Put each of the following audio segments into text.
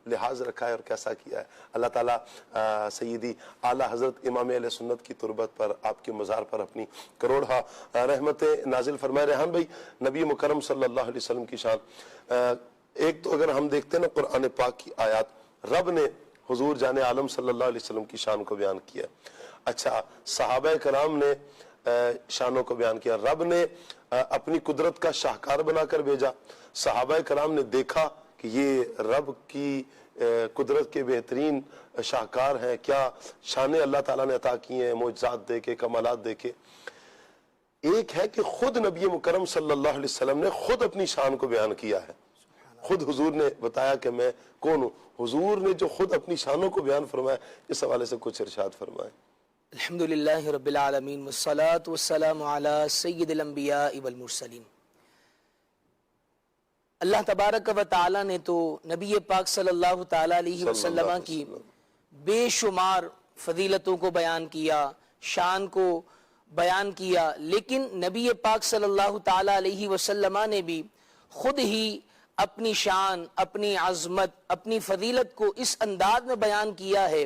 لحاظ رکھا ہے اور کیسا کیا ہے۔ اللہ تعالیٰ سیدی اعلیٰ حضرت امام اہل سنت کی تربت پر، آپ کے مزار پر اپنی کروڑہ رحمتیں نازل فرمائے۔ ریحان بھائی، نبی مکرم صلی اللہ علیہ وسلم کی شان، ایک تو اگر ہم دیکھتے ہیں نا قرآن پاک کی آیات، رب نے حضور جان عالم صلی اللہ علیہ وسلم کی شان کو بیان کیا۔ اچھا، صحابہ کرام نے شانوں کو بیان کیا، رب نے اپنی قدرت کا شاہکار بنا کر بھیجا، صحابہ کرام نے دیکھا کہ یہ رب کی قدرت کے بہترین شاہکار ہیں، کیا شانیں اللہ تعالیٰ نے عطا کی ہیں، معجزات دے کے، کمالات دے کے۔ ایک ہے کہ خود نبی مکرم صلی اللہ علیہ وسلم نے خود اپنی شان کو بیان کیا ہے، خود حضور نے بتایا کہ میں کون ہوں۔ حضور نے جو خود اپنی شانوں کو بیان فرمایا، اس حوالے سے کچھ ارشاد فرمائیں۔ الحمدللہ رب العالمین والصلاة والسلام علی سید الانبیاء والمرسلین۔ اللہ تبارک و تعالی نے تو نبی پاک صلی اللہ تعالی علیہ وسلم کی بے شمار فضیلتوں کو بیان کیا، شان کو بیان کیا، لیکن نبی پاک صلی اللہ تعالی علیہ وسلم نے بھی خود ہی اپنی شان، اپنی عظمت، اپنی فضیلت کو اس انداز میں بیان کیا ہے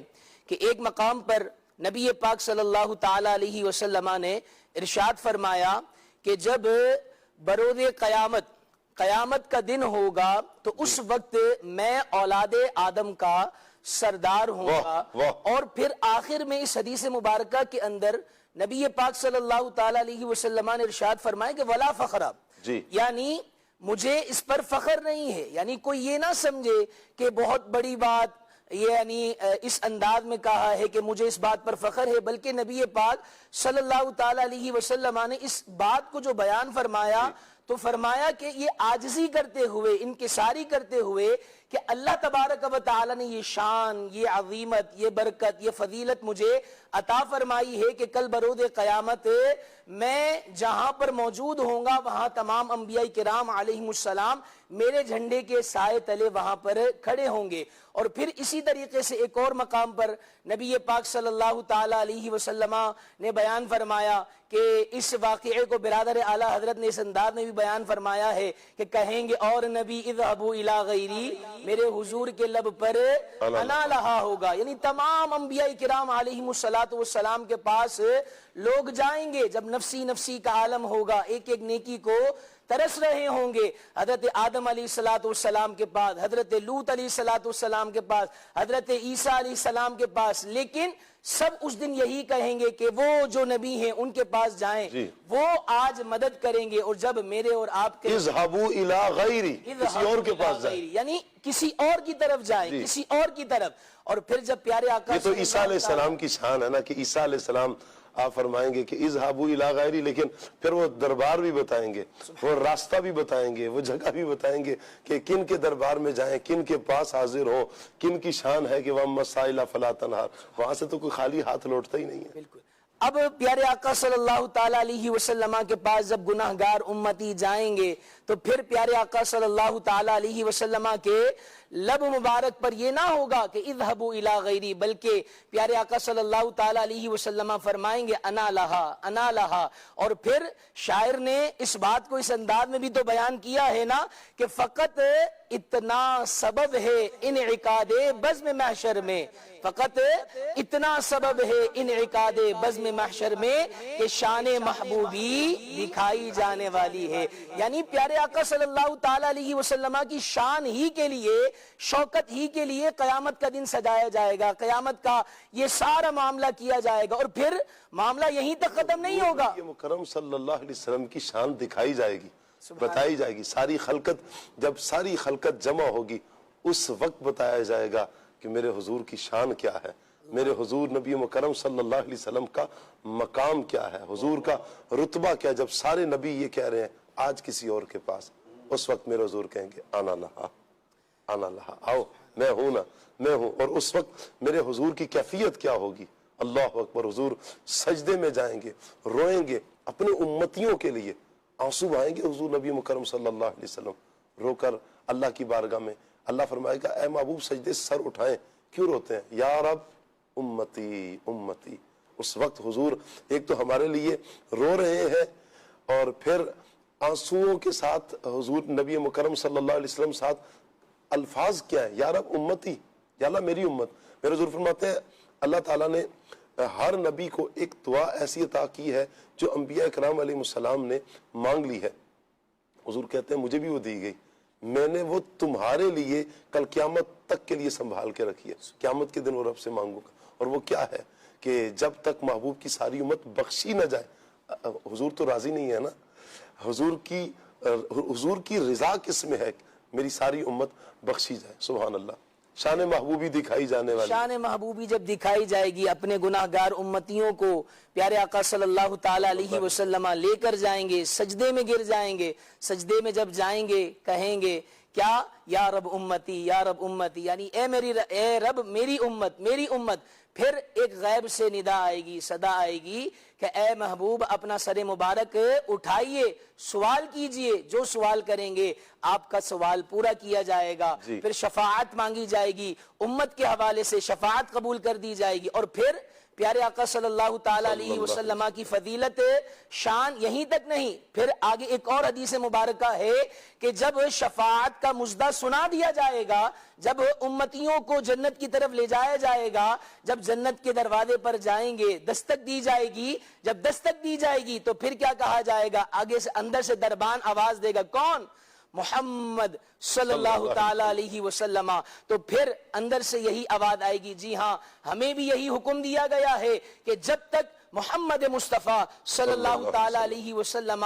کہ ایک مقام پر نبی پاک صلی اللہ تعالی علیہ وسلم نے ارشاد فرمایا کہ جب بروز قیامت کا دن ہوگا تو اس وقت میں اولاد آدم کا سردار ہوں گا، اور پھر آخر میں اس حدیث مبارکہ کے اندر نبی پاک صلی اللہ تعالی علیہ وسلم نے ارشاد فرمایا کہ ولا فخر، یعنی مجھے اس پر فخر نہیں ہے، یعنی کوئی یہ نہ سمجھے کہ بہت بڑی بات یعنی اس انداز میں کہا ہے کہ مجھے اس بات پر فخر ہے، بلکہ نبی پاک صلی اللہ تعالی علیہ وسلم نے اس بات کو جو بیان فرمایا تو فرمایا کہ یہ عاجزی کرتے ہوئے، انکساری کرتے ہوئے کہ اللہ تبارک و تعالی نے یہ شان، یہ عظیمت، یہ برکت، یہ فضیلت مجھے عطا فرمائی ہے کہ کل بروز قیامت میں جہاں پر موجود ہوں گا وہاں تمام انبیاء کرام علیہم السلام میرے جھنڈے کے سائے تلے وہاں پر کھڑے ہوں گے۔ اور پھر اسی طریقے سے ایک اور مقام پر نبی پاک صلی اللہ تعالی علیہ وسلم نے بیان فرمایا کہ اس واقعے کو برادر اعلیٰ حضرت نے اس انداز میں بھی بیان فرمایا ہے کہ کہیں گے اور نبی اذهبوا الی غیری، میرے حضور کے لب پر انا لہا ہوگا، یعنی تمام انبیاء کرام علیہم السلام کے پاس لوگ جائیں گے جب نفسی نفسی کا عالم ہوگا، ایک ایک نیکی کو ترس رہے ہوں گے، حضرت آدم علیہ السلام کے پاس، حضرت لوط علیہ السلام کے پاس، حضرت عیسیٰ علیہ السلام کے پاس، لیکن سب اس دن یہی کہیں گے کہ وہ جو نبی ہیں ان کے پاس جائیں، وہ آج مدد کریں گے، اور جب میرے اور آپ کے اذهبوا الی غیری، کسی اور کے پاس جائیں، یعنی کسی اور کی طرف جائیں، کسی اور کی طرف۔ اور پھر جب پیارے آقا، یہ تو عیسیٰ علیہ السلام کی شان ہے نا کہ عیسیٰ علیہ السلام آپ فرمائیں گے کہ اذهبوا الی غیری، لیکن پھر وہ دربار بھی بتائیں گے، وہ راستہ بھی بتائیں گے، وہ جگہ بھی بتائیں گے کہ کن کے دربار میں جائیں، کن کے پاس حاضر ہو، کن کی شان ہے کہ وَأَمَّا السَّائِلَ فَلَا تَنْهَرْ، وہاں سے تو کوئی خالی ہاتھ لوٹتا ہی نہیں ہے۔ بالکل۔ اب پیارے آقا صلی اللہ تعالی علیہ وسلم کے پاس جب گناہگار امتی جائیں گے تو پھر پیارے آقا صلی اللہ تعالی علیہ وسلم کے لب مبارک پر یہ نہ ہوگا کہ اذهبوا الی غیری، بلکہ پیارے آقا صلی اللہ تعالی علیہ وسلم فرمائیں گے انا لہا، انا لہا۔ اور پھر شاعر نے اس بات کو اس انداز میں بھی تو بیان کیا ہے نا کہ فقط اتنا سبب ہے انعقاد بزم محشر میں، فقط اتنا سبب ہے انعقاد بزم محشر میں کہ شان محبوبی دکھائی جانے والی ہے، یعنی پیارے آقا صلی اللہ تعالی علیہ وسلم کی شان ہی کے لیے، شوکت ہی کے لیے قیامت کا دن سجایا جائے گا، قیامت کا یہ سارا معاملہ کیا جائے گا، اور پھر معاملہ یہیں تک ختم نہیں ہوگا۔ یہ مکرم صلی اللہ علیہ وسلم کی شان دکھائی جائے گی، بتائی جائے گی، ساری خلقت، جب ساری خلقت جمع ہوگی اس وقت بتایا جائے گا کہ میرے حضور کی شان کیا ہے، میرے حضور نبی مکرم صلی اللہ علیہ وسلم کا مقام کیا ہے، حضور کا رتبہ کیا ہے۔ جب سارے نبی یہ کہہ رہے ہیں آج کسی اور کے پاس، اس وقت میرے حضور کہیں گے انا لہا، انا لہا، آؤ میں ہوں نا، میں ہوں۔ اور اس وقت میرے حضور کی کیفیت کیا ہوگی، اللہ اکبر، حضور سجدے میں جائیں گے، روئیں گے اپنے امتیوں کے لیے، آنسو بہائیں گے حضور نبی مکرم صلی اللہ علیہ وسلم رو کر اللہ کی بارگاہ میں۔ اللہ فرمائے گا اے محبوب سجدے سر اٹھائیں، کیوں روتے ہیں؟ یا رب امتی امتی۔ اس وقت حضور ایک تو ہمارے لیے رو رہے ہیں اور پھر آنسوؤں کے ساتھ حضور نبی مکرم صلی اللہ علیہ وسلم ساتھ الفاظ کیا ہیں؟ یا رب امتی، یا اللہ میری امت۔ میرے حضور فرماتے ہیں اللہ تعالیٰ نے ہر نبی کو ایک دعا ایسی عطا کی ہے جو انبیاء اکرام علیہ السلام نے مانگ لی ہے۔ حضور کہتے ہیں مجھے بھی وہ دی گئی، میں نے وہ تمہارے لیے کل قیامت تک کے لیے سنبھال کے رکھی ہے، قیامت کے دن وہ رب سے مانگوں گا۔ اور وہ کیا ہے کہ جب تک محبوب کی ساری امت بخشی نہ جائے، حضور تو راضی نہیں ہے نا، حضور کی رضا کس میں ہے؟ میری ساری امت بخشی جائے۔ سبحان اللہ، شان محبوبی دکھائی جانے والی، شان محبوبی جب دکھائی جائے گی، اپنے گناہ گار امتیوں کو پیارے آقا صلی اللہ تعالیٰ علیہ وسلم لے کر جائیں گے، سجدے میں گر جائیں گے، سجدے میں جب جائیں گے کہیں گے کیا؟ یا رب امتی، یا رب امتی، یعنی اے رب میری امت، میری امت۔ پھر ایک غیب سے ندا آئے گی، صدا آئے گی کہ اے محبوب اپنا سر مبارک اٹھائیے، سوال کیجئے، جو سوال کریں گے آپ کا سوال پورا کیا جائے گا۔ پھر شفاعت مانگی جائے گی، امت کے حوالے سے شفاعت قبول کر دی جائے گی۔ اور پھر پیارے آقا صلی اللہ تعالیٰ علیہ وسلم کی فضیلت، شان یہیں تک نہیں، پھر آگے ایک اور حدیث مبارکہ ہے کہ جب شفاعت کا مژدہ سنا دیا جائے گا، جب امتیوں کو جنت کی طرف لے جایا جائے گا، جب جنت کے دروازے پر جائیں گے، دستک دی جائے گی، جب دستک دی جائے گی تو پھر کیا کہا جائے گا؟ آگے سے اندر سے دربان آواز دے گا، کون؟ محمد صلی اللہ تعالیٰ علیہ وسلم۔ تو پھر اندر سے یہی آواز آئے گی، جی ہاں ہمیں بھی یہی حکم دیا گیا ہے کہ جب تک محمد مصطفیٰ صلی اللہ تعالیٰ علیہ وسلم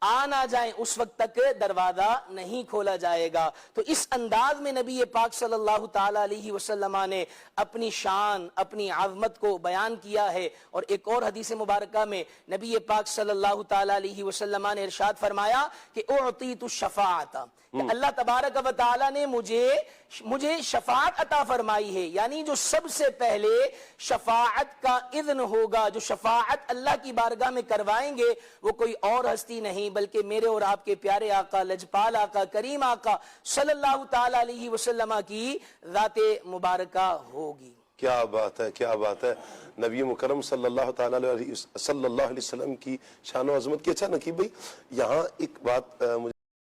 آ نہ جائیں اس وقت تک دروازہ نہیں کھولا جائے گا۔ تو اس انداز میں نبی پاک صلی اللہ تعالیٰ علیہ وسلم نے اپنی شان، اپنی عظمت کو بیان کیا ہے۔ اور ایک اور حدیث مبارکہ میں نبی پاک صلی اللہ تعالیٰ علیہ وسلم نے ارشاد فرمایا کہ اعطیت الشفاعت، کہ اللہ تبارک و تعالیٰ نے مجھے شفاعت عطا فرمائی ہے، یعنی جو سب سے پہلے شفاعت کا اذن ہوگا، جو شفاعت اللہ کی بارگاہ میں کروائیں گے، وہ کوئی اور ہستی نہیں بلکہ میرے اور آپ کے پیارے آقا، لجپال آقا، کریم آقا صلی اللہ تعالیٰ علیہ وسلم کی ذات مبارکہ ہوگی۔ کیا بات ہے، کیا بات ہے، نبی مکرم صلی اللہ تعالیٰ علیہ وسلم کی شان و عظمت کی۔ اچھا نقیب بھائی، یہاں ایک بات مجھے